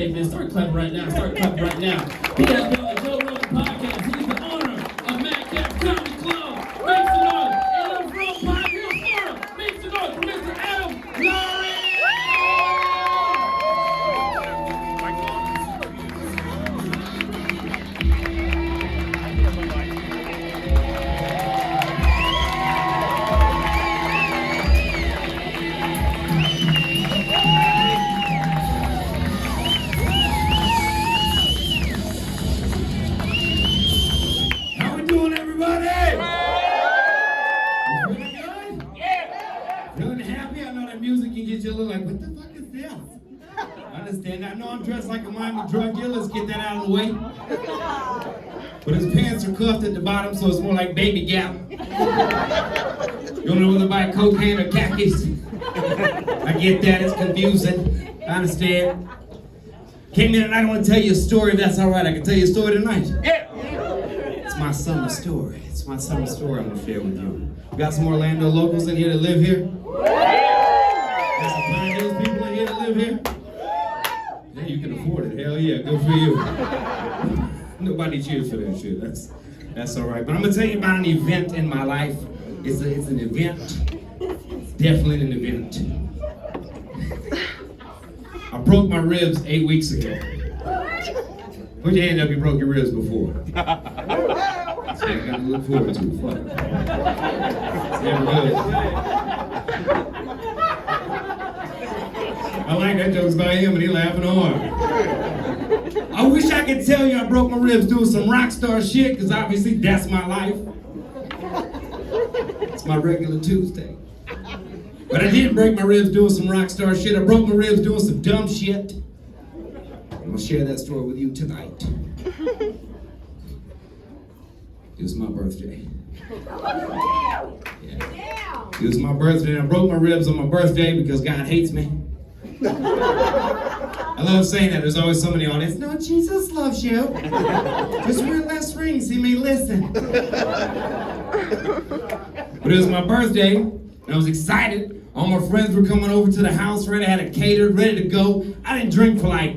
Start clapping right now. Start clapping right now. He has been on the Joe Rogan podcast. He's the owner of Madcap Comedy Club. Make some noise. And I'm from Pine Hill, Florida. Make some noise for Mr. Adam Lowery. Like, what the fuck is this? I understand. I know I'm dressed like a Miami drug dealer. Let's get that out of the way. But his pants are cuffed at the bottom, so it's more like baby gap. You don't know whether to buy cocaine or khakis. I get that. It's confusing. I understand. Came in and I want to tell you a story. If that's all right, I can tell you a story tonight. Yeah. It's my summer story. It's my summer story I'm going to share with you. We got some Orlando locals in here that live here. There's some Pine Hills people in here that live here. Yeah, you can afford it. Hell yeah, good for you. Nobody cheers for that shit. That's all right. But I'm gonna tell you about an event in my life. It's an event. It's definitely an event. I broke my ribs 8 weeks ago. Put your hand up. You broke your ribs before. That's what I got to look forward to. Fuck. It's never good. I like that joke's about him and he laughing hard. I wish I could tell you I broke my ribs doing some rock star shit, because obviously that's my life. It's my regular Tuesday. But I didn't break my ribs doing some rock star shit. I broke my ribs doing some dumb shit. I'm gonna share that story with you tonight. It was my birthday. Yeah. It was my birthday and I broke my ribs on my birthday because God hates me. I love saying that. There's always somebody on it. No, Jesus loves you. Just wear less rings. He may listen. But it was my birthday, and I was excited. All my friends were coming over to the house, ready. I had it catered, ready to go. I didn't drink for like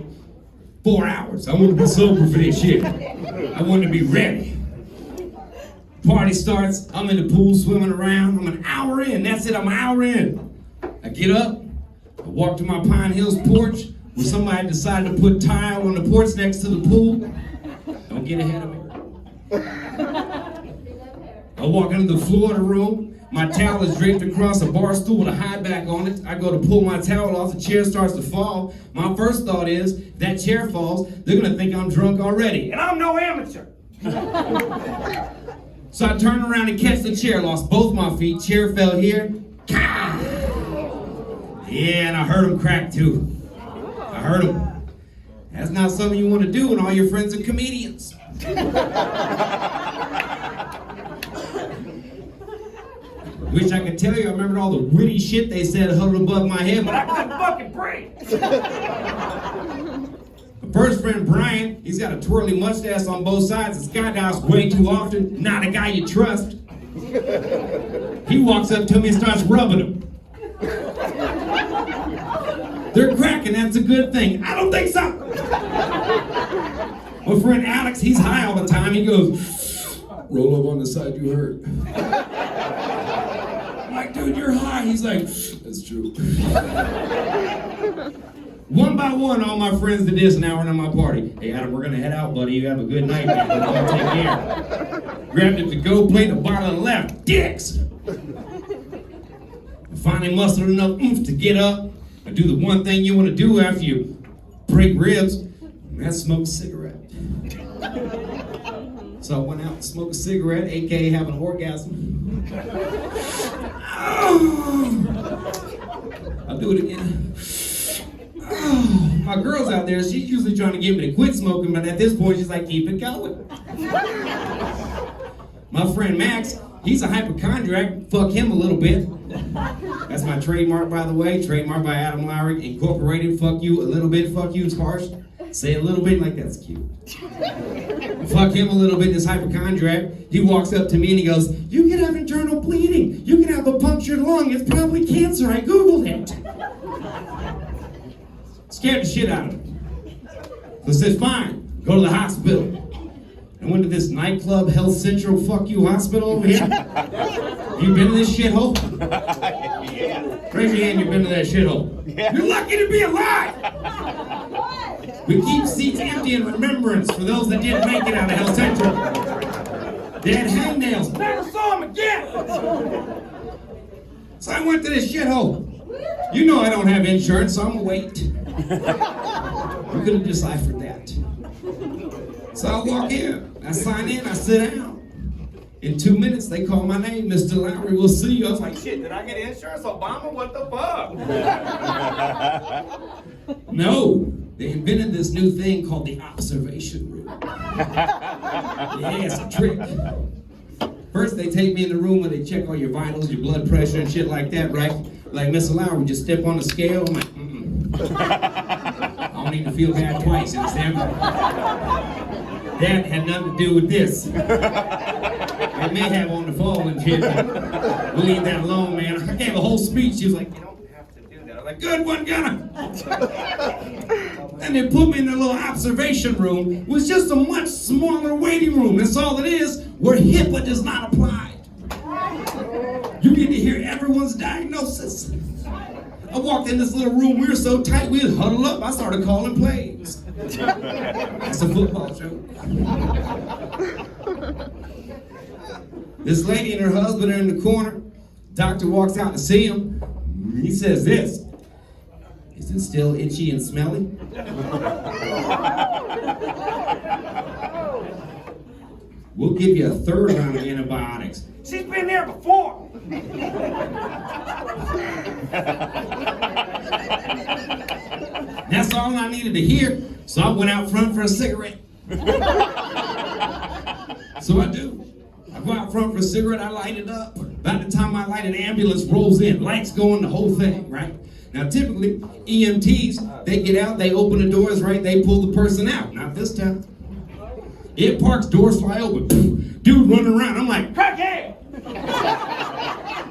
4 hours. I wanted to be sober for this shit. I wanted to be ready. Party starts. I'm in the pool swimming around. I'm an hour in. That's it. I'm an hour in. I get up. I walk to my Pine Hills porch where somebody decided to put tile on the porch next to the pool. Don't get ahead of me. I walk into the floor of the room. My towel is draped across a bar stool with a high back on it. I go to pull my towel off. The chair starts to fall. My first thought is, if that chair falls, they're going to think I'm drunk already. And I'm no amateur. So I turned around and catch the chair. Lost both my feet. Chair fell here. Yeah, and I heard him crack too. I heard him. That's not something you want to do when all your friends are comedians. Wish I could tell you I remembered all the witty shit they said huddled above my head, but I couldn't fucking breathe. My first friend Brian, he's got a twirly mustache on both sides and skydives way too often. Not a guy you trust. He walks up to me and starts rubbing him. They're cracking, that's a good thing. I don't think so. My friend Alex, he's high all the time. He goes, roll up on the side you hurt. I'm like, dude, you're high. He's like, that's true. One by one, all my friends did this an hour into my party. Hey, Adam, we're going to head out, buddy. You have a good night, man. We're going to take care. Grabbed it to go, played the bar on the left. Dicks! I finally mustered enough oomph to get up. I do the one thing you want to do after you break ribs, and that's smoke a cigarette. So I went out and smoked a cigarette, aka have an orgasm. I'll do it again. My girl's out there, she's usually trying to get me to quit smoking, but at this point she's like, keep it going. My friend Max, he's a hypochondriac. Fuck him a little bit. That's my trademark, by the way. Trademark by Adam Lowery, Incorporated. Fuck you a little bit. Fuck you, it's harsh. Say a little bit like that's cute. Fuck him a little bit, this hypochondriac. He walks up to me and he goes, you can have internal bleeding. You can have a punctured lung. It's probably cancer. I Googled it. Scared the shit out of him. So I said, fine, go to the hospital. I went to this nightclub, Health Central, fuck you hospital over here. You been to this shithole? Yeah. Raise your hand, you've been to that shithole. Yeah. You're lucky to be alive. We keep seats empty in remembrance for those that didn't make it out of Health Central. They had hangnails. Never saw them again. So I went to this shithole. You know I don't have insurance, so I'm gonna wait. You could have deciphered that. So I walk in, I sign in, I sit down. In 2 minutes, they call my name, Mr. Lowery, we'll see you. I was like, shit, did I get insurance, Obama? What the fuck? No, they invented this new thing called the observation room. Yeah, it's a trick. First, they take me in the room where they check all your vitals, your blood pressure and shit like that, right? Like, Mr. Lowery, just step on the scale. I'm like, I don't need to feel bad twice, you understand? That had nothing to do with this. They may have on the phone and shit, but we'll leave that alone, man. I gave a whole speech. She was like, you don't have to do that. I was like, good one, gonna. And they put me in the little observation room. It was just a much smaller waiting room. That's all it is, where HIPAA does not apply. You get to hear everyone's diagnosis. I walked in this little room, we were so tight, we would huddle up. I started calling plays. That's a football joke. This lady and her husband are in the corner. Doctor walks out to see him. He says this, is it still itchy and smelly? We'll give you a third round of antibiotics. She's been there before. That's all I needed to hear, so I went out front for a cigarette. So I do. I go out front for a cigarette, I light it up. By the time I light it, an ambulance rolls in, lights going, the whole thing, right? Now typically, EMTs, they get out, they open the doors, right? They pull the person out. Not this time. It parks, doors fly open. Dude running around, I'm like, crackhead!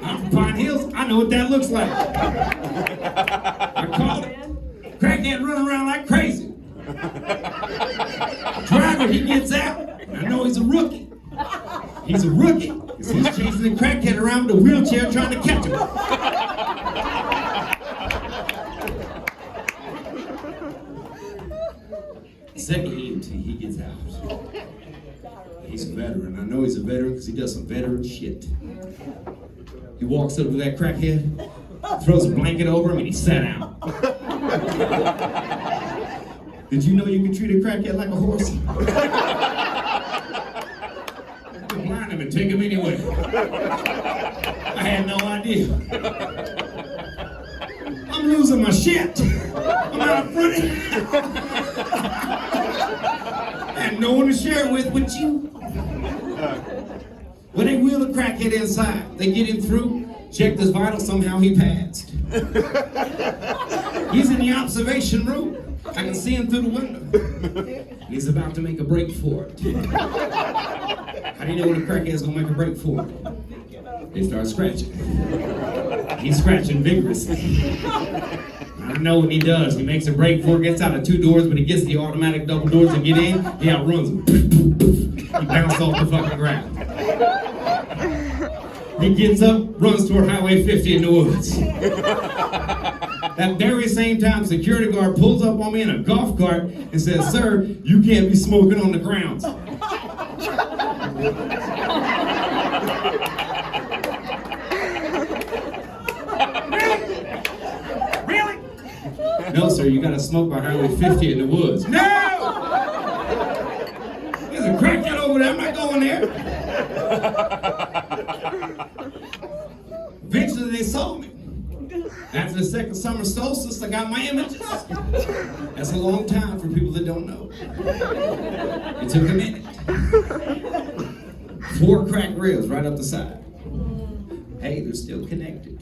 I'm from Pine Hills, I know what that looks like. I called it. Crackhead running around like crazy. Driver, he gets out. I know he's a rookie. He's a rookie because he's chasing the crackhead around with a wheelchair trying to catch him. Second EMT, he gets out. He's a veteran. I know he's a veteran because he does some veteran shit. He walks up to that crackhead, throws a blanket over him, and he sat down. Did you know you can treat a crackhead like a horse? Blind him and take him anyway. I had no idea. I'm losing my shit. I'm out of front. I had no one to share it with you. When they wheel the crackhead inside, they get him through, check his vitals, somehow he passed. He's in the observation room. I can see him through the window. He's about to make a break for it. How do you know when a crackhead's gonna make a break for it? They start scratching. He's scratching vigorously. I know what he does. He makes a break for it, gets out of 2 doors, but he gets the automatic double doors to get in. He outruns them. He bounced off the fucking ground. He gets up, runs toward Highway 50 in the woods. That very same time, security guard pulls up on me in a golf cart and says, sir, you can't be smoking on the grounds. Really? No, sir, you gotta smoke by Highway 50 in the woods. No! There's a crackhead over there, I'm not going there. Eventually they saw me. After the second summer solstice, I got my images. That's a long time for people that don't know. It took a minute. 4 cracked ribs right up the side. Hey, they're still connected.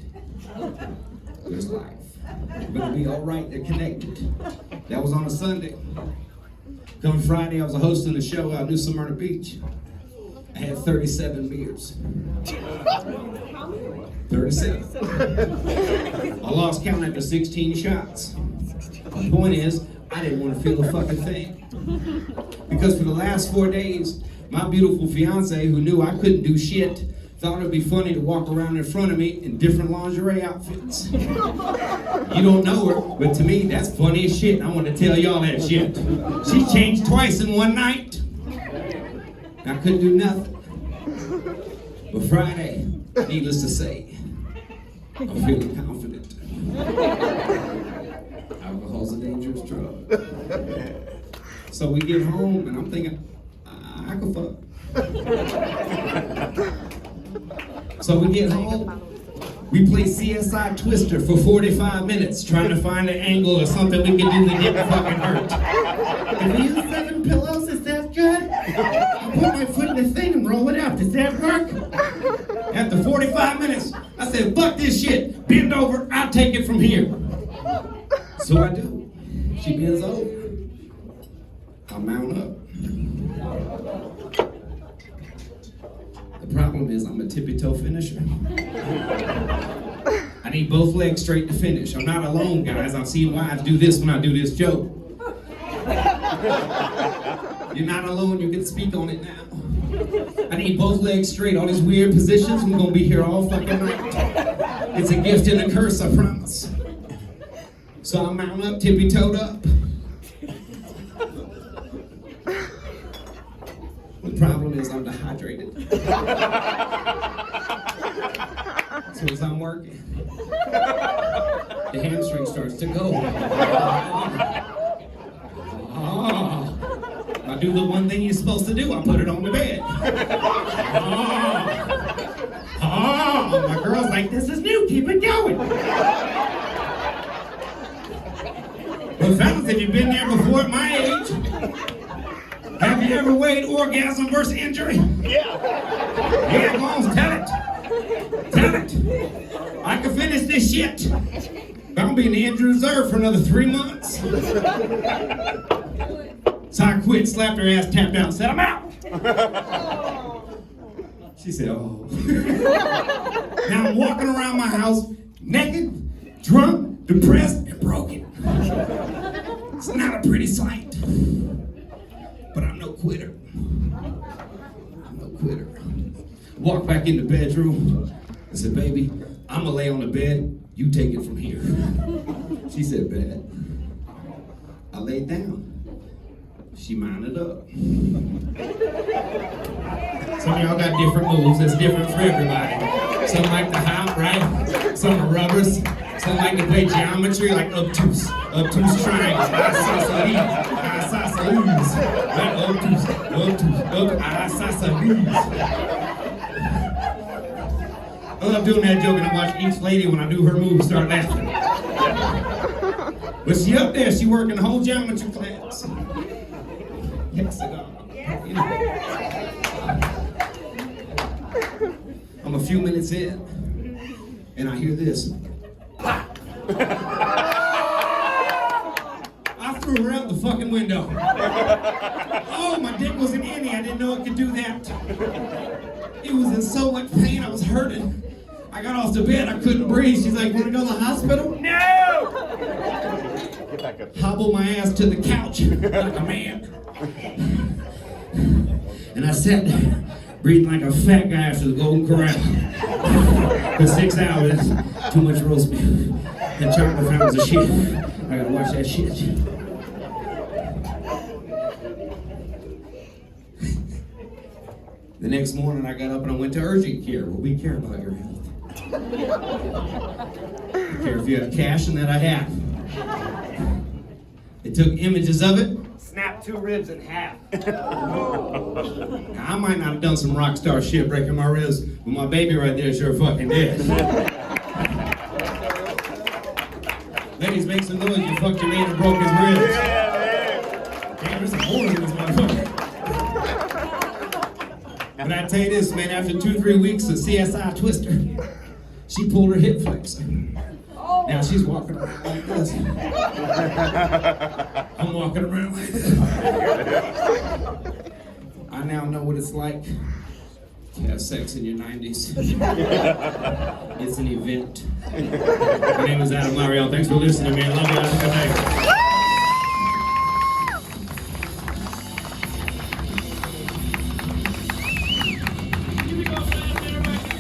There's life. They're gonna be all right, they're connected. That was on a Sunday. Come Friday, I was hosting a show out in New Smyrna Beach. I had 37 beers. 37. I lost count after 16 shots. The point is, I didn't want to feel a fucking thing. Because for the last 4 days, my beautiful fiance, who knew I couldn't do shit, thought it'd be funny to walk around in front of me in different lingerie outfits. You don't know her, but to me, that's funny as shit. I want to tell y'all that shit. She changed twice in one night. I couldn't do nothing. But Friday, needless to say, I'm feeling confident. Alcohol's a dangerous drug. So we get home, and I'm thinking, I could fuck. So we get home, we play CSI Twister for 45 minutes, trying to find an angle or something we can do to get fucking hurt. If we use 7 pillows, is that good? I put my foot in the thing and roll it out. Does that work? After 45 minutes, I said, fuck this shit. Bend over, I'll take it from here. So I do. She bends over. I mount up. The problem is I'm a tippy-toe finisher. I need both legs straight to finish. I'm not alone, guys. I've seen wives do this when I do this joke. You're not alone, you can speak on it now. I need both legs straight. All these weird positions, we're gonna be here all fucking night. It's a gift and a curse, I promise. So I mount up, tippy-toed up. The problem is I'm dehydrated. So as I'm working, the hamstring starts to go. I do the one thing you're supposed to do. I put it on the bed. My girl's like, this is new, keep it going. But fellas, have you been there before at my age? Have you ever weighed orgasm versus injury? Yeah. Yeah, go on, tell it. Tell it. I can finish this shit. But I'm being the injured reserve for another 3 months. So I quit, slapped her ass, tapped out, and said, I'm out. She said, oh. Now I'm walking around my house naked, drunk, depressed, and broken. It's not a pretty sight. But I'm no quitter. I'm no quitter. Walked back in the bedroom. I said, baby, I'm gonna lay on the bed. You take it from here. She said, bed. I laid down. She mounted up. Some of y'all got different moves. It's different for everybody. Some like to hop, right? Some are rubbers. Some like to play geometry, like obtuse triangles. Isosceles. Right? Obtuse. Isosceles. I love doing that joke, and I watch each lady when I do her move start laughing. But she up there, she working the whole geometry class. Hexagon. You know. I'm a few minutes in, and I hear this. I threw her out the fucking window. Oh, my dick was an innie. I didn't know it could do that. It was in so much pain. I was hurting. I got off the bed. I couldn't breathe. She's like, want to go to the hospital? No! Hobbled my ass to the couch like a man. And I sat there, breathing like a fat guy after the Golden Corral. For 6 hours, too much roast beef. And chocolate fountains of shit. I gotta watch that shit. The next morning I got up and I went to urgent care, where we care about your health. I care if you have cash, and that I have. They took images of it, snapped 2 ribs in half. Now, I might not have done some rock star shit breaking my ribs, but my baby right there sure fucking did. Ladies, make some noise. You fucked your man and broke his ribs. Damn, there's some holes in this motherfucker. But I tell you this, man, after 2-3 weeks of CSI Twister, she pulled her hip flexor. Now she's walking around like this. I'm walking around like this. I now know what it's like to have sex in your 90s. It's an event. My name is Adam Lowery. Thanks for listening, man. Love you. Have a good night.